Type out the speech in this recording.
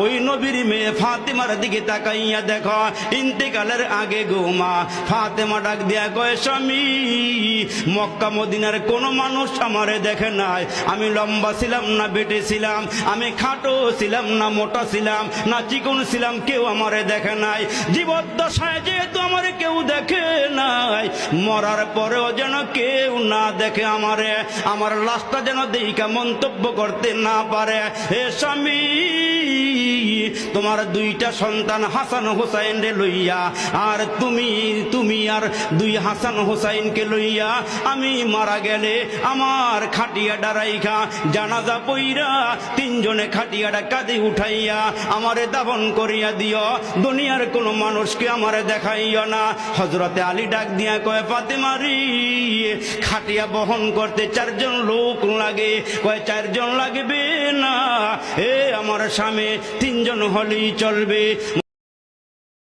ওই নবীর মেয়ে ফাতেমার দিকে তাকাইয়া দেখো, ইন্তেকালের আগে গো মা ফাতেমা ডাক দিয়া কয়, স্বামী মক্কা মদিনার কোন মানুষ আমারে দেখে নাই, আমি লম্বা ছিলাম না বেটে ছিলাম, আমি খাটো ছিলাম না মোটা ছিলাম না চিকন ছিলাম, কেউ আমারে দেখে নাই। জীবদ্দশায় যেহেতু আমারে কেউ দেখে নাই, মরার পরেও যেন কেউ না দেখে আমারে, আমার লাশটা যেন দেইকা মন্তব্য করতে না পারে। হে স্বামী, তোমার দুইটা সন্তান হাসান হোসাইন রে লইয়া আর তুমি আর দুই হাসান হোসাইনকে লইয়া আমি মারা গেলে আমার খাটিয়া ডারাইখা জানাজা পইরা তিনজনে খাটিয়াটা কাঁধে উঠাইয়া আমারে দাফন করিয়া দিও, দুনিয়ার কোনো মানুষকে আমারে দেখাইও না। হযরতে আলী ডাক দিয়া কয়, ফাতেমারি খাটিয়া বহন করতে 4 জন লোক লাগে। কয় 4 জন লাগবে না, এ আমার স্বামী 3 জন হলেই চলবে।